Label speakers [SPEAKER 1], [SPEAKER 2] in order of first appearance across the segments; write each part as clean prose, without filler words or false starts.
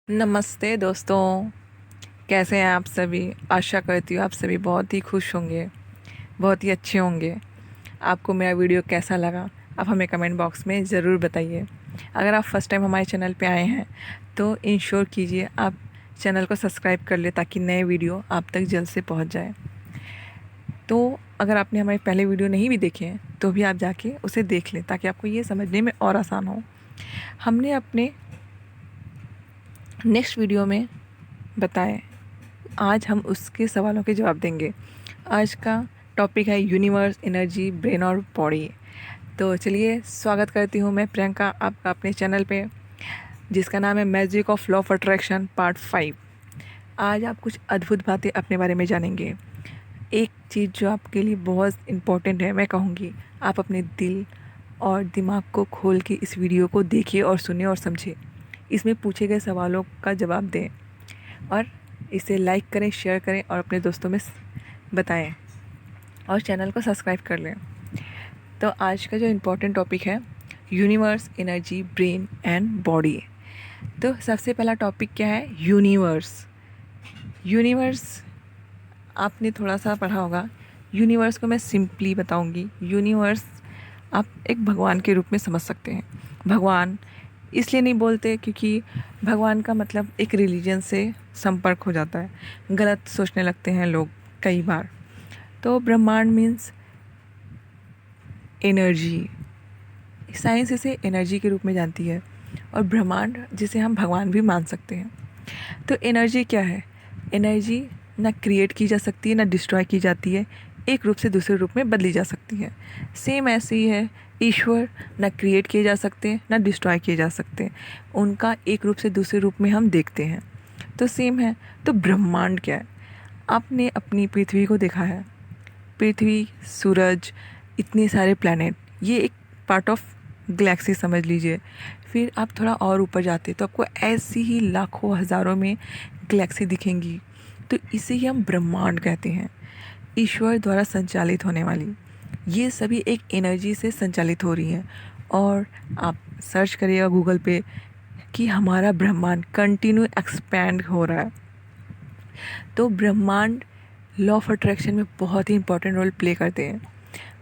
[SPEAKER 1] नमस्ते दोस्तों। कैसे हैं आप सभी। आशा करती हूँ आप सभी बहुत ही खुश होंगे, बहुत ही अच्छे होंगे। आपको मेरा वीडियो कैसा लगा आप हमें कमेंट बॉक्स में ज़रूर बताइए। अगर आप फर्स्ट टाइम हमारे चैनल पे आए हैं तो इंश्योर कीजिए आप चैनल को सब्सक्राइब कर ले ताकि नए वीडियो आप तक जल्द से पहुँच जाए। तो अगर आपने हमारे पहले वीडियो नहीं भी देखे हैं तो भी आप जाके उसे देख लें ताकि आपको ये समझने में और आसान हो। हमने अपने नेक्स्ट वीडियो में बताएं, आज हम उसके सवालों के जवाब देंगे। आज का टॉपिक है यूनिवर्स, एनर्जी, ब्रेन और बॉडी। तो चलिए स्वागत करती हूँ मैं प्रियंका आपका अपने चैनल पे, जिसका नाम है magic of law of attraction part 5। आज आप कुछ अद्भुत बातें अपने बारे में जानेंगे। एक चीज़ जो आपके लिए बहुत इम्पोर्टेंट है, मैं कहूँगी आप अपने दिल और दिमाग को खोल के इस वीडियो को देखिए और सुनिए और समझिए। इसमें पूछे गए सवालों का जवाब दें और इसे लाइक करें, शेयर करें और अपने दोस्तों में बताएं और चैनल को सब्सक्राइब कर लें। तो आज का जो इम्पोर्टेंट टॉपिक है universe, energy, brain and body. तो सबसे पहला टॉपिक क्या है? यूनिवर्स। यूनिवर्स आपने थोड़ा सा पढ़ा होगा। यूनिवर्स को मैं सिंपली बताऊंगी। यूनिवर्स आप एक भगवान के रूप में समझ सकते हैं। भगवान इसलिए नहीं बोलते क्योंकि भगवान का मतलब एक रिलीजन से संपर्क हो जाता है, गलत सोचने लगते हैं लोग कई बार। तो ब्रह्मांड मीन्स एनर्जी। साइंस इसे एनर्जी के रूप में जानती है और ब्रह्मांड जिसे हम भगवान भी मान सकते हैं। तो एनर्जी क्या है? एनर्जी ना क्रिएट की जा सकती है ना डिस्ट्रॉय की जाती है, एक रूप से दूसरे रूप में बदली जा सकती है। सेम ऐसे ही है ईश्वर, ना क्रिएट किए जा सकते ना डिस्ट्रॉय किए जा सकते, उनका एक रूप से दूसरे रूप में हम देखते हैं। तो सेम है। तो ब्रह्मांड क्या है? आपने अपनी पृथ्वी को देखा है। पृथ्वी, सूरज, इतने सारे प्लैनेट, ये एक पार्ट ऑफ गैलेक्सी समझ लीजिए। फिर आप थोड़ा और ऊपर जाते तो आपको ऐसी ही लाखों हज़ारों में गैलेक्सी दिखेंगी। तो इसे ही हम ब्रह्मांड कहते हैं, ईश्वर द्वारा संचालित होने वाली। ये सभी एक एनर्जी से संचालित हो रही हैं। और आप सर्च करिएगा गूगल पे कि हमारा ब्रह्मांड कंटिन्यू एक्सपैंड हो रहा है। तो ब्रह्मांड लॉ ऑफ अट्रैक्शन में बहुत ही इंपॉर्टेंट रोल प्ले करते हैं।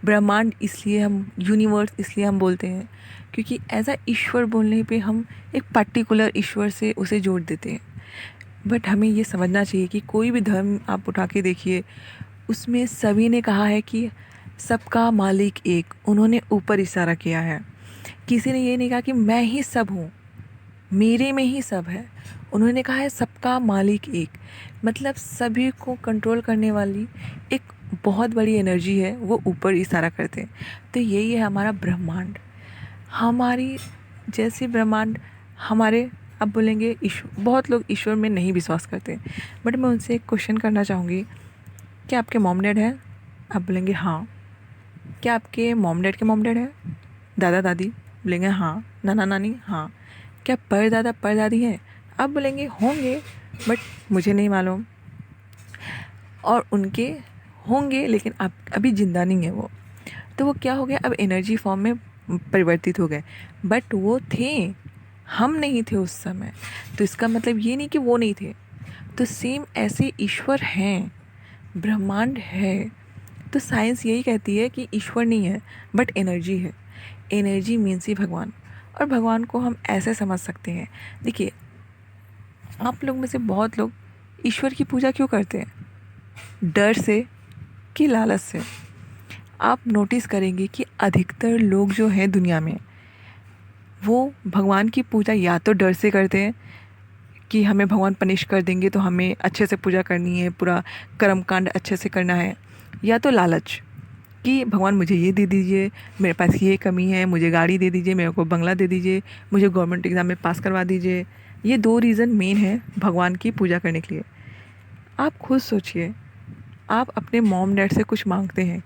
[SPEAKER 1] ब्रह्मांड इसलिए हम यूनिवर्स इसलिए हम बोलते हैं क्योंकि एज अ ईश्वर बोलने पे हम एक पर्टिकुलर ईश्वर से उसे जोड़ देते हैं। बट हमें ये समझना चाहिए कि कोई भी धर्म आप उठा के देखिए, उसमें सभी ने कहा है कि सबका मालिक एक, उन्होंने ऊपर इशारा किया है। किसी ने ये नहीं कहा कि मैं ही सब हूँ, मेरे में ही सब है। उन्होंने कहा है सबका मालिक एक, मतलब सभी को कंट्रोल करने वाली एक बहुत बड़ी एनर्जी है, वो ऊपर इशारा करते हैं। तो यही है हमारा ब्रह्मांड। हमारी जैसे ब्रह्मांड हमारे, अब बोलेंगे ईश्वर, बहुत लोग ईश्वर में नहीं विश्वास करते, बट मैं उनसे एक क्वेश्चन करना चाहूँगी, क्या आपके मॉम डैड है? आप बोलेंगे हाँ। क्या आपके मॉम डैड के मॉम डैड है? दादा दादी? बोलेंगे हाँ। नाना नानी? हाँ। क्या परदादा परदादी हैं? आप बोलेंगे होंगे, बट मुझे नहीं मालूम। और उनके होंगे लेकिन आप अभी ज़िंदा नहीं है वो। तो वो क्या हो गया, अब एनर्जी फॉर्म में परिवर्तित हो गए, बट वो थे, हम नहीं थे उस समय। तो इसका मतलब ये नहीं कि वो नहीं थे। तो सेम ऐसे ईश्वर हैं, ब्रह्मांड है। तो साइंस यही कहती है कि ईश्वर नहीं है बट एनर्जी है। एनर्जी मीन्स ही भगवान। और भगवान को हम ऐसे समझ सकते हैं, देखिए आप लोग में से बहुत लोग ईश्वर की पूजा क्यों करते हैं? डर से कि लालच से? आप नोटिस करेंगे कि अधिकतर लोग जो हैं दुनिया में, वो भगवान की पूजा या तो डर से करते हैं कि हमें भगवान पनिश कर देंगे तो हमें अच्छे से पूजा करनी है, पूरा कर्म कांड अच्छे से करना है, या तो लालच कि भगवान मुझे ये दे दीजिए, मेरे पास ये कमी है, मुझे गाड़ी दे दीजिए, मेरे को बंगला दे दीजिए, मुझे गवर्नमेंट एग्ज़ाम में पास करवा दीजिए। ये दो रीज़न मेन है भगवान की पूजा करने के लिए। आप खुद सोचिए, आप अपने मॉम डैड से कुछ मांगते हैं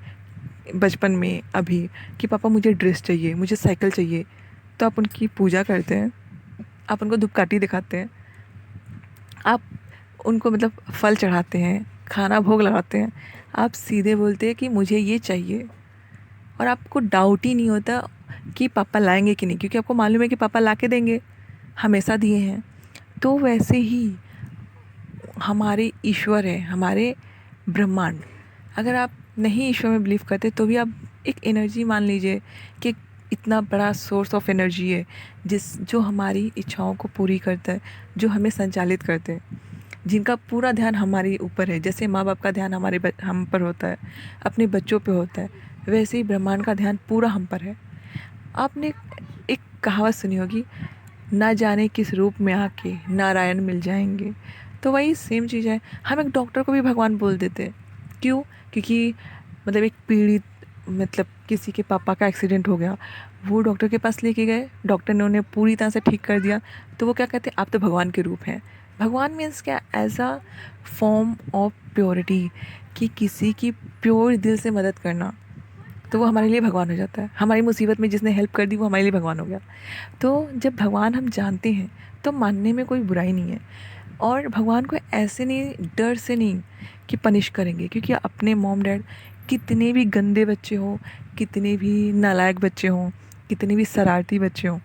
[SPEAKER 1] बचपन में अभी कि पापा मुझे ड्रेस चाहिए, मुझे साइकिल चाहिए, तो आप उनकी पूजा करते हैं, आप उनको धूपकाठी दिखाते हैं, आप उनको मतलब फल चढ़ाते हैं, खाना भोग लगाते हैं, आप सीधे बोलते हैं कि मुझे ये चाहिए। और आपको डाउट ही नहीं होता कि पापा लाएंगे कि नहीं, क्योंकि आपको मालूम है कि पापा ला के देंगे, हमेशा दिए हैं। तो वैसे ही हमारे ईश्वर है, हमारे ब्रह्मांड। अगर आप नहीं ईश्वर में बिलीव करते तो भी आप एक एनर्जी मान लीजिए कि इतना बड़ा सोर्स ऑफ एनर्जी है जो हमारी इच्छाओं को पूरी करता है, जो हमें संचालित करते हैं, जिनका पूरा ध्यान हमारे ऊपर है। जैसे माँ बाप का ध्यान हम पर होता है, अपने बच्चों पे होता है, वैसे ही ब्रह्मांड का ध्यान पूरा हम पर है। आपने एक कहावत सुनी होगी, ना जाने किस रूप में आके नारायण मिल जाएंगे। तो वही सेम चीज़ है, हम एक डॉक्टर को भी भगवान बोल देते हैं। क्यों? क्योंकि मतलब एक पीड़ित, मतलब किसी के पापा का एक्सीडेंट हो गया, वो डॉक्टर के पास लेके गए, डॉक्टर ने उन्हें पूरी तरह से ठीक कर दिया, तो वो क्या कहते हैं, आप तो भगवान के रूप हैं। भगवान मीन्स क्या? As a form of purity, कि किसी की प्योर दिल से मदद करना, तो वो हमारे लिए भगवान हो जाता है। हमारी मुसीबत में जिसने हेल्प कर दी वो हमारे लिए भगवान हो गया। तो जब भगवान हम जानते हैं तो मानने में कोई बुराई नहीं है। और भगवान को ऐसे नहीं, डर से नहीं कि पनिश करेंगे, क्योंकि अपने मॉम डैड कितने भी गंदे बच्चे हों, कितने भी नालायक बच्चे हों, कितने भी शरारती बच्चे हों,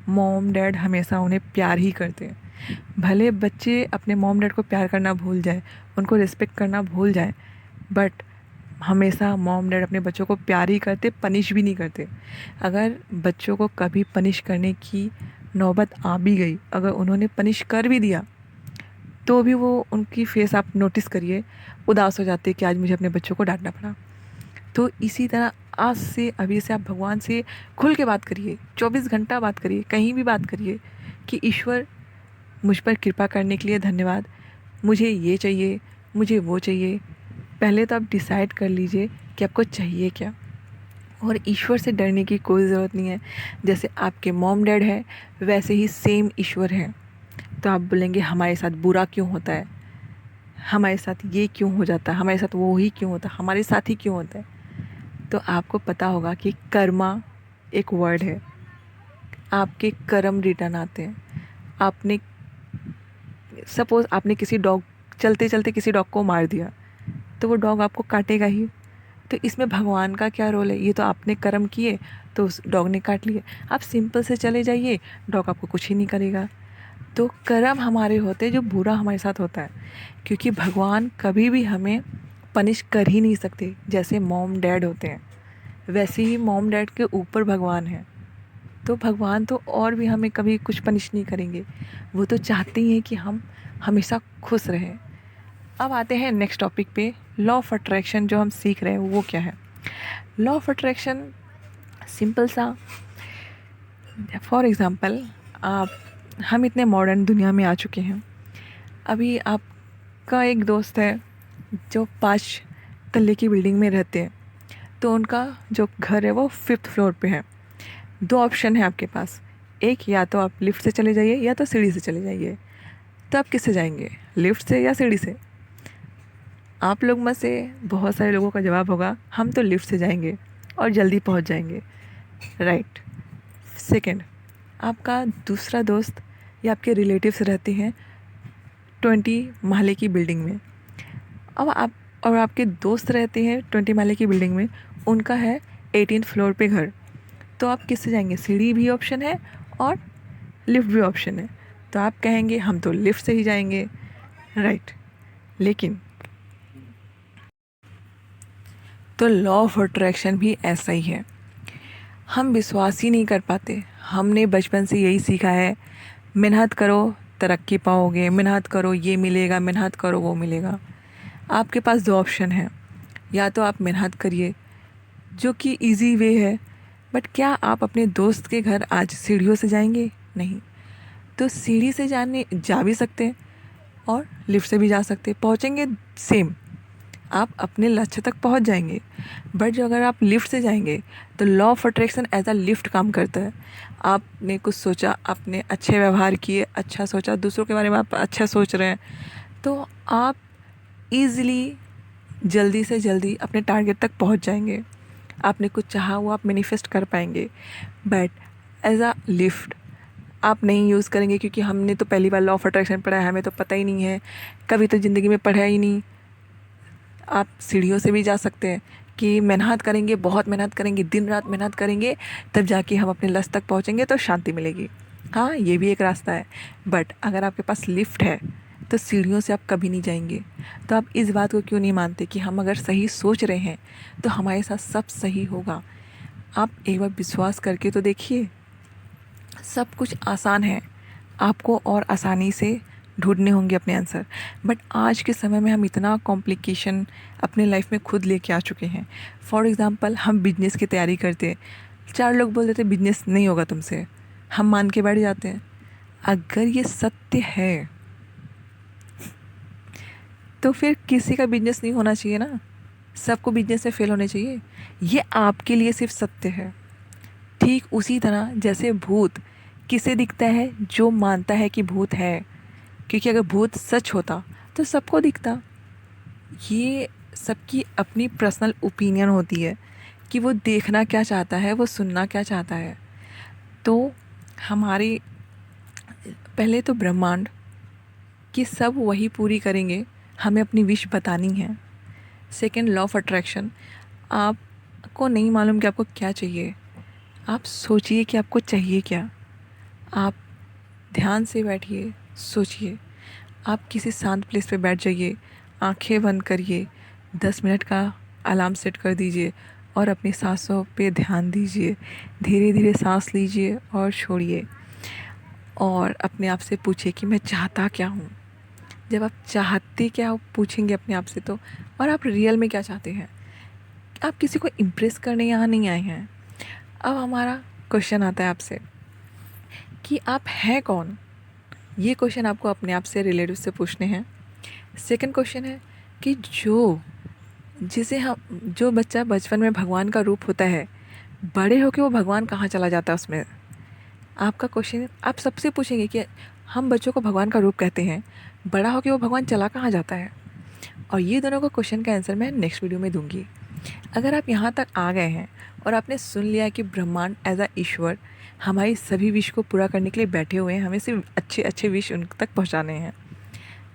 [SPEAKER 1] मॉम डैड हमेशा उन्हें प्यार ही करते हैं। भले बच्चे अपने मॉम डैड को प्यार करना भूल जाए, उनको रिस्पेक्ट करना भूल जाए, बट हमेशा मॉम डैड अपने बच्चों को प्यार ही करते, पनिश भी नहीं करते। अगर बच्चों को कभी पनिश करने की नौबत आ भी गई, अगर उन्होंने पनिश कर भी दिया, तो भी वो उनकी फेस आप नोटिस करिए, उदास हो जाते कि आज मुझे अपने बच्चों को डांटना पड़ा। तो इसी तरह आज से, अभी से आप भगवान से खुल के बात करिए, 24 घंटा बात करिए, कहीं भी बात करिए कि ईश्वर, मुझ पर कृपा करने के लिए धन्यवाद, मुझे ये चाहिए, मुझे वो चाहिए। पहले तो आप डिसाइड कर लीजिए कि आपको चाहिए क्या। और ईश्वर से डरने की कोई ज़रूरत नहीं है। जैसे आपके मॉम डैड है, वैसे ही सेम ईश्वर है। तो आप बोलेंगे हमारे साथ बुरा क्यों होता है, हमारे साथ ये क्यों हो जाता है, हमारे साथ वो ही क्यों होता है, हमारे साथ ही क्यों होता है। तो आपको पता होगा कि कर्मा एक वर्ड है, आपके कर्म रिटर्न आते हैं। आपने सपोज़ आपने किसी डॉग, चलते चलते किसी डॉग को मार दिया, तो वो डॉग आपको काटेगा ही। तो इसमें भगवान का क्या रोल है? ये तो आपने कर्म किए तो उस डॉग ने काट लिए। आप सिंपल से चले जाइए, डॉग आपको कुछ ही नहीं करेगा। तो कर्म हमारे होते हैं जो बुरा हमारे साथ होता है, क्योंकि भगवान कभी भी हमें पनिश कर ही नहीं सकते। जैसे मॉम डैड होते हैं, वैसे ही मॉम डैड के ऊपर भगवान है। तो भगवान तो और भी हमें कभी कुछ पनिश नहीं करेंगे, वो तो चाहते ही हैं कि हम हमेशा खुश रहें। अब आते हैं नेक्स्ट टॉपिक पे, लॉ ऑफ अट्रैक्शन जो हम सीख रहे हैं वो क्या है। लॉ ऑफ अट्रैक्शन सिंपल सा, फॉर एग्ज़ाम्पल, आप, हम इतने मॉडर्न दुनिया में आ चुके हैं। अभी आपका एक दोस्त है जो 5 तल्ले की बिल्डिंग में रहते हैं, तो उनका जो घर है वो 5th फ्लोर पे है। 2 ऑप्शन है आपके पास, एक, या तो आप लिफ्ट से चले जाइए या तो सीढ़ी से चले जाइए। तो आप किससे जाएंगे, लिफ्ट से या सीढ़ी से? आप लोग में से बहुत सारे लोगों का जवाब होगा हम तो लिफ्ट से जाएंगे और जल्दी पहुंच जाएंगे, राइट। सेकंड, आपका दूसरा दोस्त या आपके रिलेटिव्स रहते हैं 20 महले की बिल्डिंग में। अब आप और आपके दोस्त रहते हैं 20 महले की बिल्डिंग में, उनका है 18th फ्लोर पे घर। तो आप किससे जाएंगे? सीढ़ी भी ऑप्शन है और लिफ्ट भी ऑप्शन है। तो आप कहेंगे हम तो लिफ्ट से ही जाएंगे, राइट। लेकिन तो लॉ ऑफ अट्रैक्शन भी ऐसा ही है, हम विश्वास ही नहीं कर पाते। हमने बचपन से यही सीखा है, मेहनत करो तरक्की पाओगे, मेहनत करो ये मिलेगा, मेहनत करो वो मिलेगा। आपके पास 2 ऑप्शन हैं, या तो आप मेहनत करिए जो कि इजी वे है, बट क्या आप अपने दोस्त के घर आज सीढ़ियों से जाएंगे? नहीं। तो सीढ़ी से जा भी सकते हैं और लिफ्ट से भी जा सकते हैं, पहुँचेंगे सेम, आप अपने लक्ष्य तक पहुंच जाएंगे। बट जो अगर आप लिफ्ट से जाएंगे तो law of attraction as a lift काम करता है। आपने कुछ सोचा, आपने अच्छे व्यवहार किए, अच्छा सोचा, दूसरों के बारे में आप अच्छा सोच रहे हैं, तो आप ईज़िली, जल्दी से जल्दी अपने टारगेट तक पहुंच जाएंगे। आपने कुछ चाहा वो आप मैनिफेस्ट कर पाएंगे। बट एज अ लिफ्ट आप नहीं यूज़ करेंगे, क्योंकि हमने तो पहली बार लॉ ऑफ अट्रैक्शन पढ़ा है, हमें तो पता ही नहीं है, कभी तो ज़िंदगी में पढ़ा ही नहीं। आप सीढ़ियों से भी जा सकते हैं कि मेहनत करेंगे, बहुत मेहनत करेंगे, दिन रात मेहनत करेंगे, तब जाके हम अपने लक्ष्य तक पहुँचेंगे तो शांति मिलेगी। हाँ, ये भी एक रास्ता है, बट अगर आपके पास लिफ्ट है तो सीढ़ियों से आप कभी नहीं जाएंगे। तो आप इस बात को क्यों नहीं मानते कि हम अगर सही सोच रहे हैं तो हमारे साथ सब सही होगा। आप एक बार विश्वास करके तो देखिए, सब कुछ आसान है, आपको और आसानी से ढूंढने होंगे अपने आंसर। बट आज के समय में हम इतना कॉम्प्लिकेशन अपने लाइफ में खुद लेके आ चुके हैं। फॉर एग्ज़ाम्पल, हम बिजनेस की तैयारी करते हैं, 4 लोग बोल देते बिजनेस नहीं होगा तुमसे, हम मान के बैठ जाते हैं। अगर ये सत्य है तो फिर किसी का बिजनेस नहीं होना चाहिए ना, सबको बिजनेस में फेल होने चाहिए। ये आपके लिए सिर्फ सत्य है। ठीक उसी तरह जैसे भूत किसे दिखता है, जो मानता है कि भूत है, क्योंकि अगर भूत सच होता तो सबको दिखता। ये सबकी अपनी पर्सनल ओपिनियन होती है कि वो देखना क्या चाहता है, वो सुनना क्या चाहता है। तो हमारी पहले तो ब्रह्मांड कि सब वही पूरी करेंगे, हमें अपनी विश बतानी है। सेकंड, लॉ ऑफ अट्रैक्शन, आपको नहीं मालूम कि आपको क्या चाहिए, आप सोचिए कि आपको चाहिए क्या। आप ध्यान से बैठिए, सोचिए। आप किसी शांत प्लेस पे बैठ जाइए, आंखें बंद करिए, 10 मिनट का अलार्म सेट कर दीजिए और अपनी सांसों पे ध्यान दीजिए। धीरे धीरे सांस लीजिए और छोड़िए, और अपने आप से पूछिए कि मैं चाहता क्या हूँ। जब आप चाहते क्या हो पूछेंगे अपने आप से, तो और आप रियल में क्या चाहते हैं। आप किसी को इम्प्रेस करने यहाँ नहीं आए हैं। अब हमारा क्वेश्चन आता है आपसे कि आप हैं कौन। ये क्वेश्चन आपको अपने आप से, रिलेटिव से पूछने हैं। सेकंड क्वेश्चन है कि जिसे हम जो बच्चा बचपन में भगवान का रूप होता है, बड़े होके वो भगवान कहाँ चला जाता है उसमें। आपका क्वेश्चन आप सबसे पूछेंगे कि हम बच्चों को भगवान का रूप कहते हैं, बड़ा होके वो भगवान चला कहाँ जाता है। और ये दोनों का क्वेश्चन का आंसर मैं नेक्स्ट वीडियो में दूंगी। अगर आप यहाँ तक आ गए हैं और आपने सुन लिया कि ब्रह्मांड एज अ ईश्वर हमारी सभी विश को पूरा करने के लिए बैठे हुए हैं, हमें सिर्फ अच्छे अच्छे विश उन तक पहुँचाने हैं।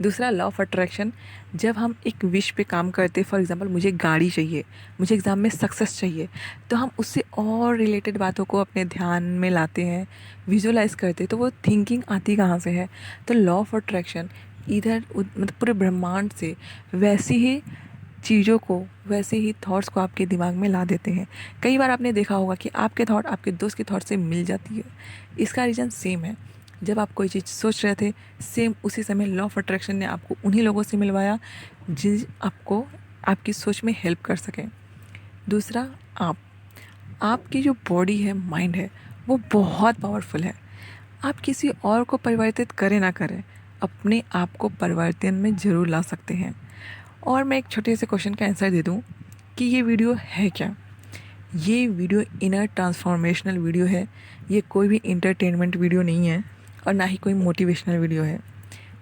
[SPEAKER 1] दूसरा, लॉ ऑफ अट्रैक्शन, जब हम एक विश पे काम करते, फॉर एग्जांपल मुझे गाड़ी चाहिए, मुझे एग्ज़ाम में सक्सेस चाहिए, तो हम उससे और रिलेटेड बातों को अपने ध्यान में लाते हैं, विजुअलाइज करते हैं। तो वो थिंकिंग आती कहाँ से है। तो लॉ ऑफ अट्रैक्शन इधर मतलब पूरे ब्रह्मांड से वैसी ही चीज़ों को, वैसे ही थॉट्स को आपके दिमाग में ला देते हैं। कई बार आपने देखा होगा कि आपके थॉट आपके दोस्त के थॉट से मिल जाती है। इसका रीज़न सेम है, जब आप कोई चीज़ सोच रहे थे, सेम उसी समय लॉ ऑफ अट्रैक्शन ने आपको उन्हीं लोगों से मिलवाया जिन आपको आपकी सोच में हेल्प कर सकें। दूसरा, आपकी जो बॉडी है, माइंड है, वो बहुत पावरफुल है। आप किसी और को परिवर्तित करें ना करें, अपने आप को परिवर्तन में ज़रूर ला सकते हैं। और मैं एक छोटे से क्वेश्चन का आंसर दे दूं कि ये वीडियो है क्या। ये वीडियो इनर ट्रांसफॉर्मेशनल वीडियो है। ये कोई भी इंटरटेनमेंट वीडियो नहीं है और ना ही कोई मोटिवेशनल वीडियो है,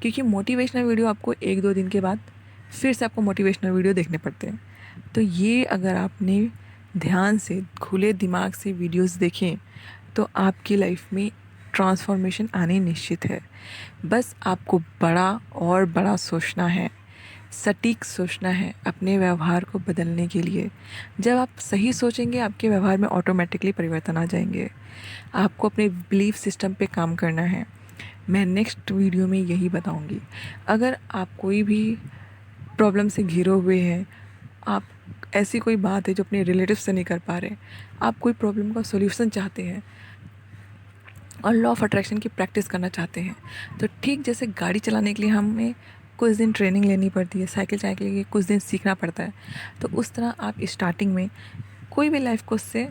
[SPEAKER 1] क्योंकि मोटिवेशनल वीडियो आपको 1-2 दिन के बाद फिर से आपको मोटिवेशनल वीडियो देखने पड़ते हैं। तो ये अगर आपने ध्यान से, खुले दिमाग से वीडियोस देखें तो आपकी लाइफ में ट्रांसफॉर्मेशन आनी निश्चित है। बस आपको बड़ा और बड़ा सोचना है, सटीक सोचना है अपने व्यवहार को बदलने के लिए। जब आप सही सोचेंगे, आपके व्यवहार में ऑटोमेटिकली परिवर्तन आ जाएंगे। आपको अपने बिलीफ सिस्टम पे काम करना है। मैं नेक्स्ट वीडियो में यही बताऊंगी। अगर आप कोई भी प्रॉब्लम से घिरे हुए हैं, आप ऐसी कोई बात है जो अपने रिलेटिव से नहीं कर पा रहे, आप कोई प्रॉब्लम का सॉल्यूशन चाहते हैं और लॉ ऑफ अट्रैक्शन की प्रैक्टिस करना चाहते हैं, तो ठीक जैसे गाड़ी चलाने के लिए हमें कुछ दिन ट्रेनिंग लेनी पड़ती है, साइकिल चलाने के लिए कुछ दिन सीखना पड़ता है, तो उस तरह आप स्टार्टिंग में कोई भी लाइफ को उससे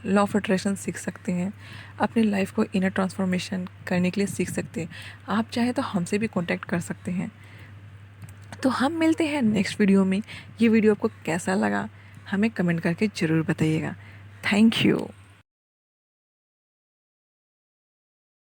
[SPEAKER 1] लॉ ऑफ अट्रैक्शन सीख सकते हैं। अपनी लाइफ को इनर ट्रांसफॉर्मेशन करने के लिए सीख सकते हैं। आप चाहे तो हमसे भी कांटेक्ट कर सकते हैं। तो हम मिलते हैं नेक्स्ट वीडियो में। ये वीडियो आपको कैसा लगा हमें कमेंट करके ज़रूर बताइएगा। Thank you.